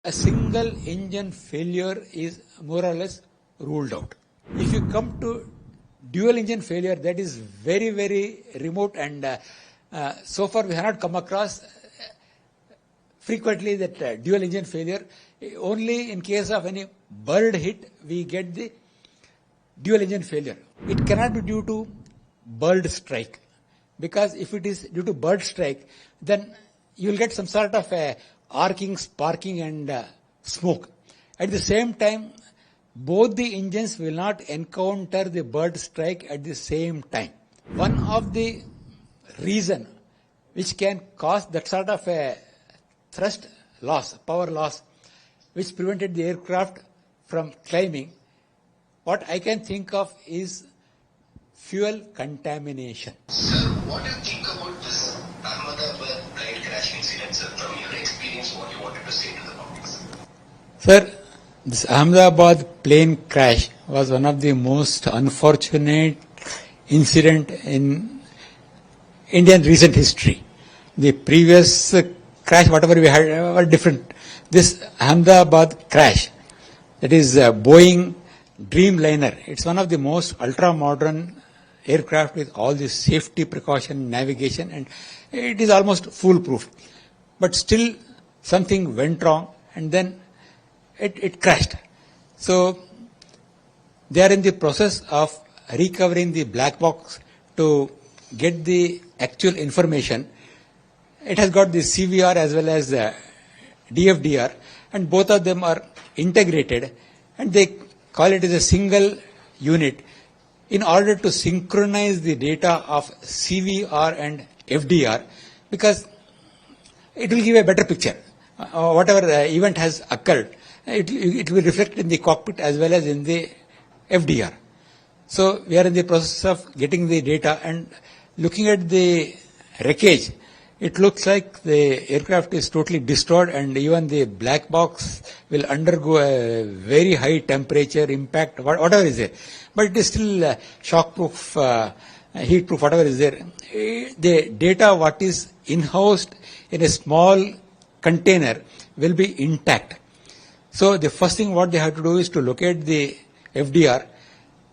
A single engine failure is more or less ruled out. If you come to dual engine failure, that is very, very remote, and so far we have not come across frequently that dual engine failure. Only in case of any bird hit, we get the dual engine failure. It cannot be due to bird strike, because if it is due to bird strike, then you will get some sort of a arcing, sparking, and smoke. At the same time, both the engines will not encounter the bird strike at the same time. One of the reason which can cause that sort of a thrust loss, power loss, which prevented the aircraft from climbing, what I can think of is fuel contamination. Sir, what do you think about this Ahmedabad plane crash incident, sir? From your experience, what you wanted to say to the public, sir? Sir, this Ahmedabad plane crash was one of the most unfortunate incident in Indian recent history. The previous crash, whatever we had, were different. This Ahmedabad crash, that is Boeing Dreamliner, it's one of the most ultra-modern aircraft with all the safety precaution, navigation, and it is almost foolproof. But still something went wrong, and then it crashed. So they are in the process of recovering the black box to get the actual information. It has got the CVR as well as the DFDR, and both of them are integrated, and they call it as a single unit in order to synchronize the data of CVR and FDR, because it will give a better picture. Whatever event has occurred, it will reflect in the cockpit as well as in the FDR. So we are in the process of getting the data, and looking at the wreckage, it looks like the aircraft is totally destroyed, and even the black box will undergo a very high temperature impact, whatever is there. But it is still shock-proof, heat-proof, whatever is there. The data, what is in-housed in a small container, will be intact. So the first thing what they have to do is to locate the FDR.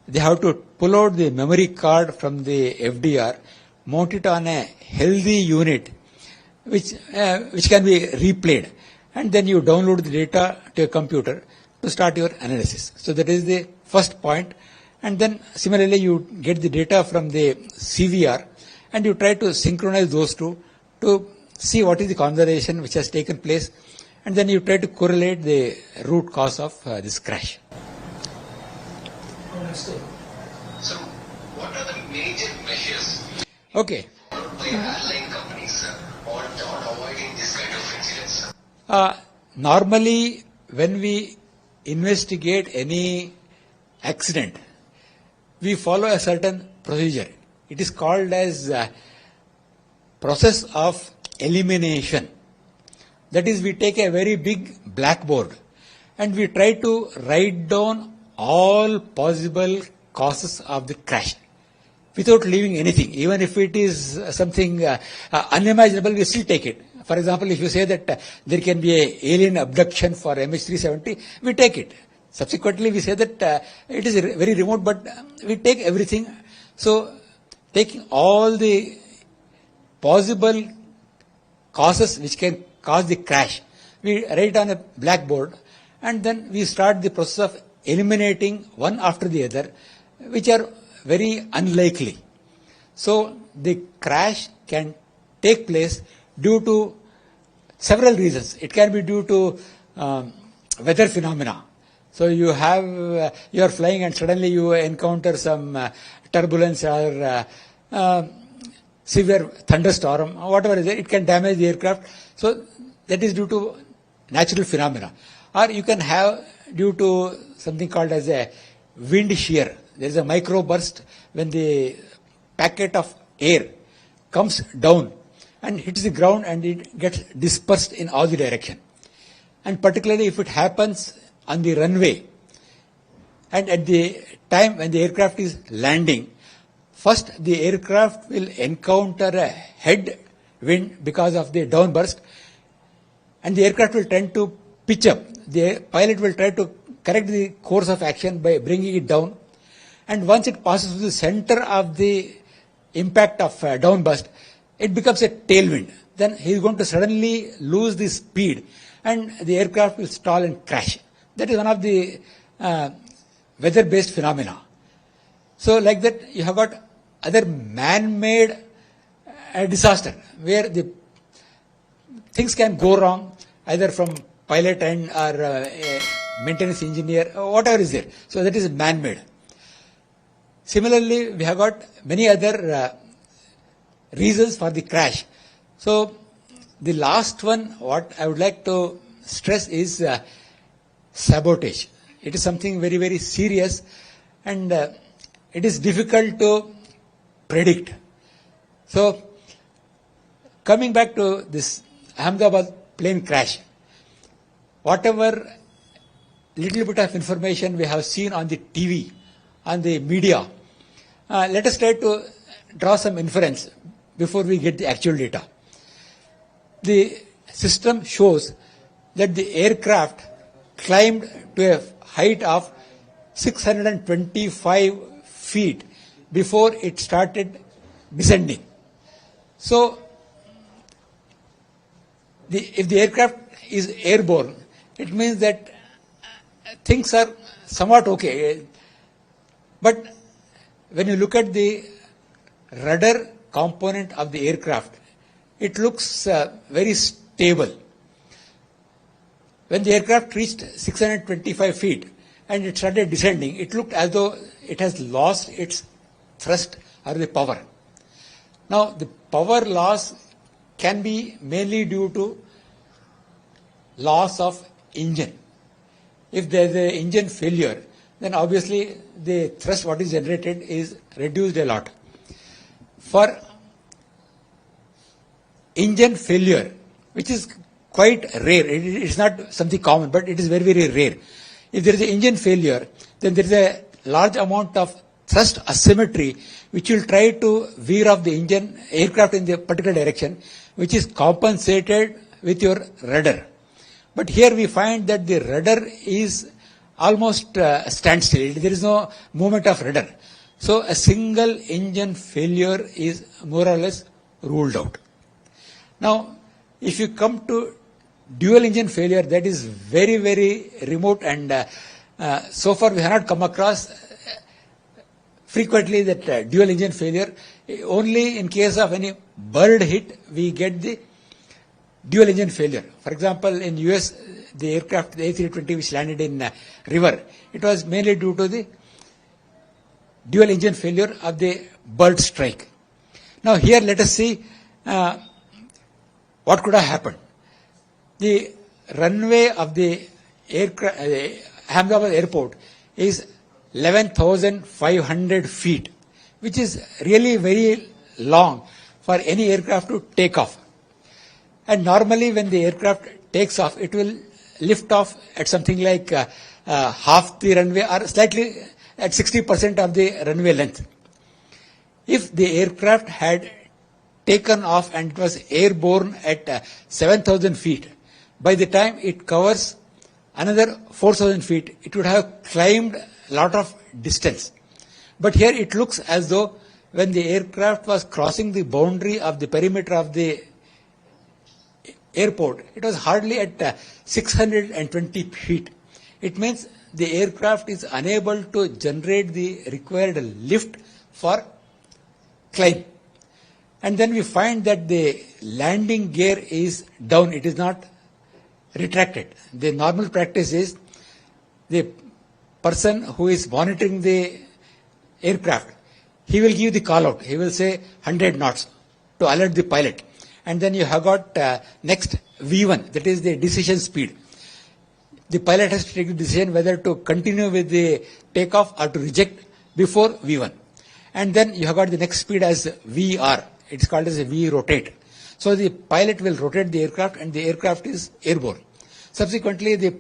They have to pull out the memory card from the FDR, mount it on a healthy unit, which can be replayed, and then you download the data to a computer to start your analysis. So that is the first point. And then similarly you get the data from the CVR, and you try to synchronize those two to see what is the conversation which has taken place, and then you try to correlate the root cause of this crash. So, what are the major measures Okay. by airline companies, sir, on avoiding this kind of incidents, sir? Normally, when we investigate any accident, we follow a certain procedure. It is called as process of elimination. That is, we take a very big blackboard and we try to write down all possible causes of the crash without leaving anything. Even if it is something unimaginable, we still take it. For example, if you say that there can be an alien abduction for MH370, we take it. Subsequently, we say that it is very remote, but we take everything. So, taking all the possible causes which can cause the crash, we write on a blackboard, and then we start the process of eliminating one after the other, which are very unlikely. So, the crash can take place due to several reasons. It can be due to weather phenomena. So you are flying and suddenly you encounter some turbulence or severe thunderstorm, whatever is there, it can damage the aircraft. So that is due to natural phenomena. Or you can have due to something called as a wind shear. There is a microburst when the packet of air comes down and hits the ground, and it gets dispersed in all the direction. And particularly if it happens on the runway, and at the time when the aircraft is landing, first the aircraft will encounter a head wind because of the downburst, and the aircraft will tend to pitch up. The pilot will try to correct the course of action by bringing it down. And once it passes through the center of the impact of downburst, it becomes a tailwind. Then he is going to suddenly lose the speed and the aircraft will stall and crash. That is one of the weather-based phenomena. So like that, you have got other man-made disaster where the things can go wrong either from pilot and or maintenance engineer or whatever is there. So that is man-made. Similarly, we have got many other reasons for the crash. So the last one, what I would like to stress is sabotage. It is something very, very serious and it is difficult to predict. So coming back to this Ahmedabad plane crash, whatever little bit of information we have seen on the TV, on the media, let us try to draw some inference before we get the actual data. The system shows that the aircraft climbed to a height of 625 feet before it started descending. So, if the aircraft is airborne, it means that things are somewhat okay. But when you look at the rudder component of the aircraft, it looks very stable. When the aircraft reached 625 feet and it started descending, it looked as though it has lost its thrust or the power. Now, the power loss can be mainly due to loss of engine. If there is an engine failure, then obviously the thrust what is generated is reduced a lot. For engine failure, which is quite rare, it is not something common, but it is very, very rare. If there is an engine failure, then there is a large amount of thrust asymmetry which will try to veer off the engine aircraft in the particular direction, which is compensated with your rudder. But here we find that the rudder is almost standstill. There is no movement of rudder. So a single engine failure is more or less ruled out. Now, if you come to dual engine failure, that is very, very remote and so far we have not come across frequently that dual engine failure. Only in case of any bird hit, we get the dual engine failure. For example, in US, the aircraft, the A320 which landed in river, it was mainly due to the dual engine failure of the bird strike. Now here let us see what could have happened. The runway of the aircraft, Ahmedabad airport is 11,500 feet, which is really very long for any aircraft to take off. And normally when the aircraft takes off, it will lift off at something like half the runway or slightly at 60% of the runway length. If the aircraft had taken off and it was airborne at 7,000 feet, by the time it covers another 4,000 feet, it would have climbed a lot of distance. But here it looks as though when the aircraft was crossing the boundary of the perimeter of the airport, it was hardly at 620 feet. It means the aircraft is unable to generate the required lift for climb. And then we find that the landing gear is down, it is not retracted. The normal practice is the person who is monitoring the aircraft, he will give the call out. He will say 100 knots to alert the pilot. And then you have got next V1, that is the decision speed. The pilot has to take the decision whether to continue with the takeoff or to reject before V1. And then you have got the next speed as VR. It's called as a V rotate. So the pilot will rotate the aircraft and the aircraft is airborne. Subsequently, the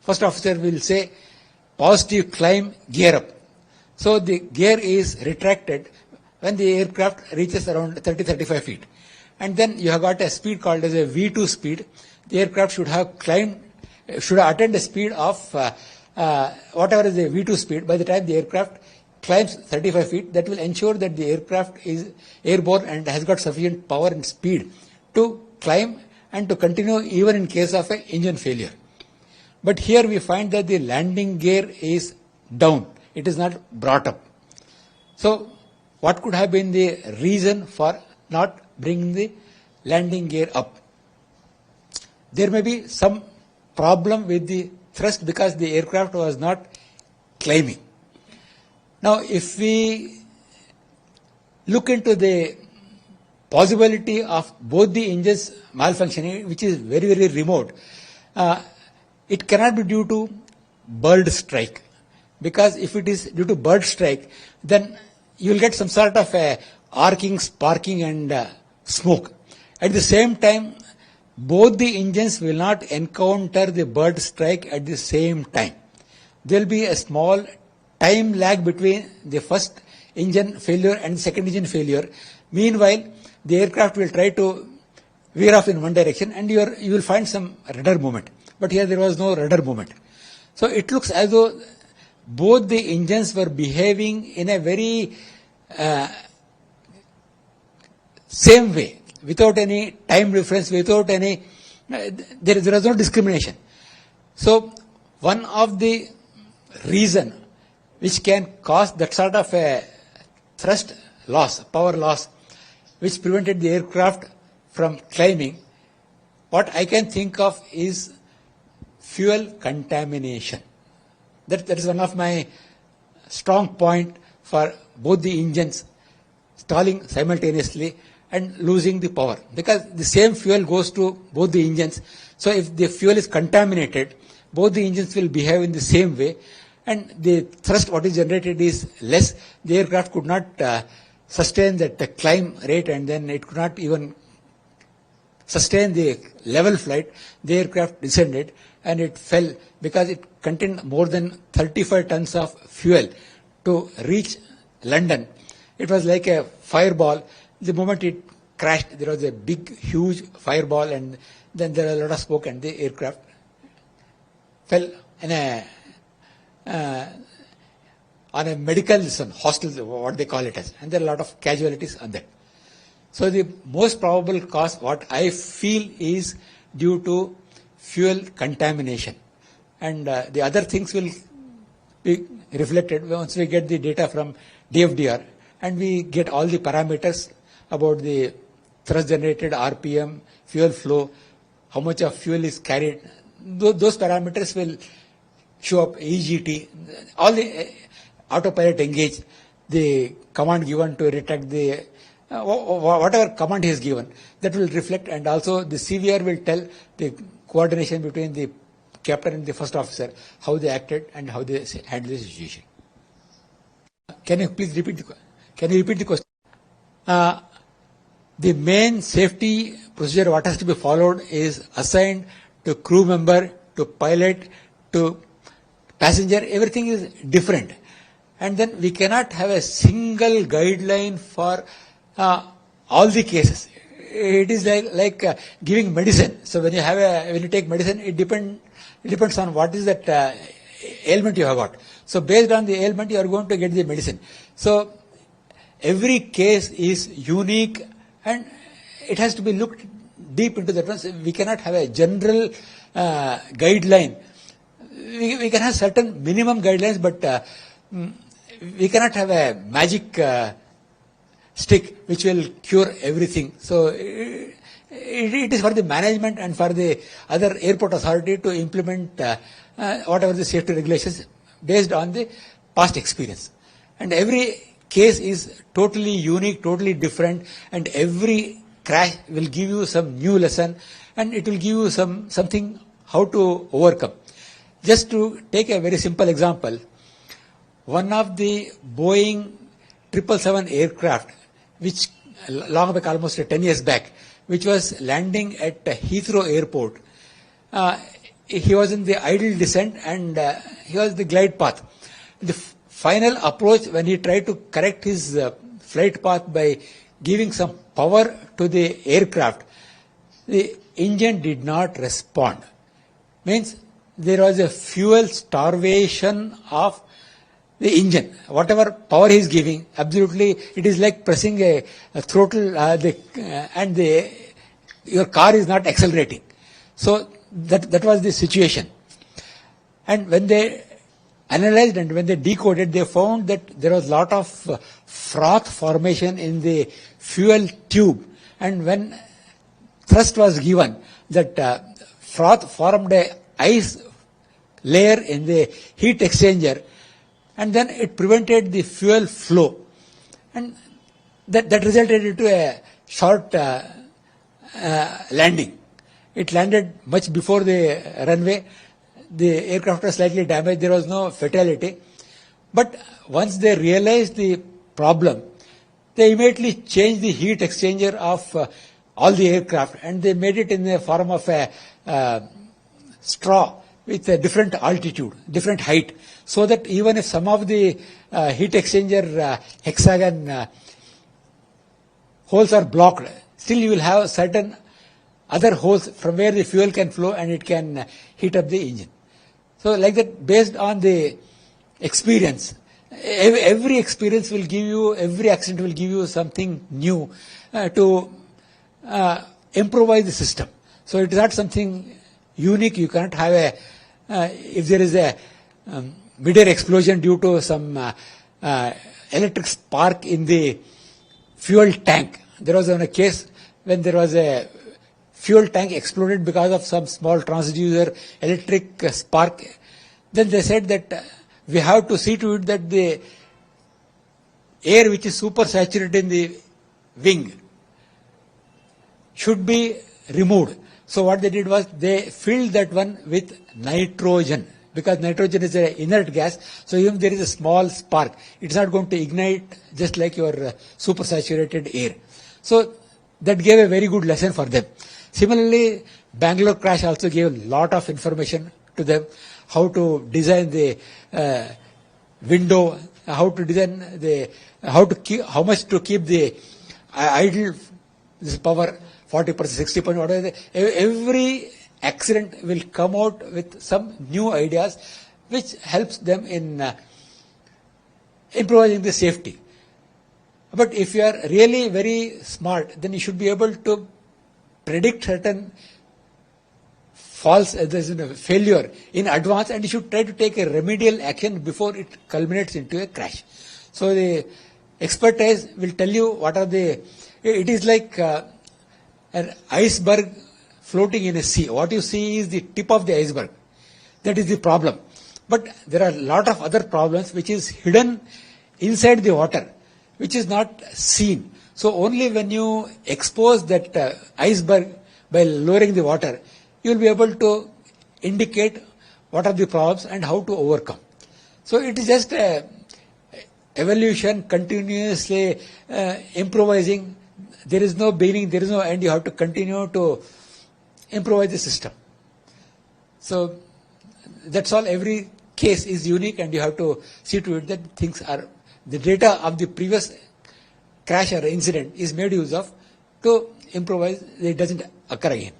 first officer will say positive climb, gear up. So the gear is retracted when the aircraft reaches around 30-35 feet. And then you have got a speed called as a V2 speed. The aircraft should have climbed should have attained a speed of whatever is the V2 speed by the time the aircraft climbs 35 feet. That will ensure that the aircraft is airborne and has got sufficient power and speed to climb and to continue even in case of an engine failure. But here we find that the landing gear is down. It is not brought up. So what could have been the reason for not bringing the landing gear up? There may be some problem with the thrust because the aircraft was not climbing. Now, if we look into the possibility of both the engines malfunctioning, which is very, very remote, it cannot be due to bird strike. Because if it is due to bird strike, then you will get some sort of arcing, sparking and smoke. At the same time, both the engines will not encounter the bird strike at the same time. There will be a small time lag between the first engine failure and the second engine failure. Meanwhile, the aircraft will try to veer off in one direction and you will find some rudder movement. But here there was no rudder movement. So it looks as though both the engines were behaving in a very same way, without any time difference, without any, there was no discrimination. So one of the reason which can cause that sort of a thrust loss, power loss, which prevented the aircraft from climbing, what I can think of is fuel contamination. That is one of my strong point for both the engines stalling simultaneously and losing the power. Because the same fuel goes to both the engines. So if the fuel is contaminated, both the engines will behave in the same way and the thrust what is generated is less. The aircraft could not sustain that climb rate and then it could not even sustain the level flight. The aircraft descended and it fell because it contained more than 35 tons of fuel to reach London. It was like a fireball. The moment it crashed, there was a big, huge fireball and then there was a lot of smoke and the aircraft fell in on a medical hostel, what they call it as, and there are a lot of casualties on that. So the most probable cause, what I feel, is due to fuel contamination. And the other things will be reflected once we get the data from DFDR and we get all the parameters about the thrust generated, RPM, fuel flow, how much of fuel is carried. Those parameters will show up, EGT, all the autopilot engage, the command given to retract the, whatever command he has given, that will reflect, and also the CVR will tell the coordination between the captain and the first officer, how they acted and how they handled the situation. Can you please repeat the question? The main safety procedure what has to be followed is assigned to crew member, to pilot, to passenger. Everything is different. And then we cannot have a single guideline for all the cases. It is like giving medicine. So when you take medicine, it depends on what is that ailment you have got. So based on the ailment, you are going to get the medicine. So every case is unique and it has to be looked deep into that. We cannot have a general guideline. We can have certain minimum guidelines, but we cannot have a magic stick which will cure everything. So it is for the management and for the other airport authority to implement whatever the safety regulations based on the past experience. And every case is totally unique, totally different, and every crash will give you some new lesson and it will give you something how to overcome. Just to take a very simple example, one of the Boeing 777 aircraft, which long back, almost 10 years back, which was landing at Heathrow Airport, he was in the idle descent and he was the glide path. The final approach, when he tried to correct his flight path by giving some power to the aircraft, the engine did not respond. Means there was a fuel starvation of the engine. Whatever power he is giving, absolutely, it is like pressing a throttle, your car is not accelerating. So that was the situation. And when they analyzed and when they decoded, they found that there was a lot of froth formation in the fuel tube. And when thrust was given, that froth formed a ice layer in the heat exchanger, and then it prevented the fuel flow. And that resulted into a short landing. It landed much before the runway. The aircraft was slightly damaged. There was no fatality. But once they realized the problem, they immediately changed the heat exchanger of all the aircraft, and they made it in the form of a straw with a different altitude, different height, so that even if some of the heat exchanger hexagon holes are blocked, still you will have certain other holes from where the fuel can flow and it can heat up the engine. So like that, based on the experience, every experience will give you, every accident will give you something new to improvise the system. So it is not something unique. You cannot have if there is a mid-air explosion due to some electric spark in the fuel tank. There was a case when there was a fuel tank exploded because of some small transducer electric spark. Then they said that we have to see to it that the air which is supersaturated in the wing should be removed. So what they did was they filled that one with nitrogen, because nitrogen is an inert gas. So even if there is a small spark, it's not going to ignite just like your supersaturated air. So that gave a very good lesson for them. Similarly, Bangalore crash also gave a lot of information to them, how to design the window, how to design the, how much to keep the idle this power, 40%, 60%, whatever. Every accident will come out with some new ideas which helps them in improvising the safety. But if you are really very smart, then you should be able to predict certain failure in advance, and you should try to take a remedial action before it culminates into a crash. So the expertise will tell you what are the, it is like an iceberg floating in a sea. What you see is the tip of the iceberg. That is the problem. But there are a lot of other problems which is hidden inside the water, which is not seen. So only when you expose that iceberg by lowering the water, you will be able to indicate what are the problems and how to overcome. So it is just evolution, continuously improvising. There is no beginning, there is no end. You have to continue to improvise the system. So that's all. Every case is unique, and you have to see to it that things are, the data of the previous crash or incident is made use of to improvise, it doesn't occur again.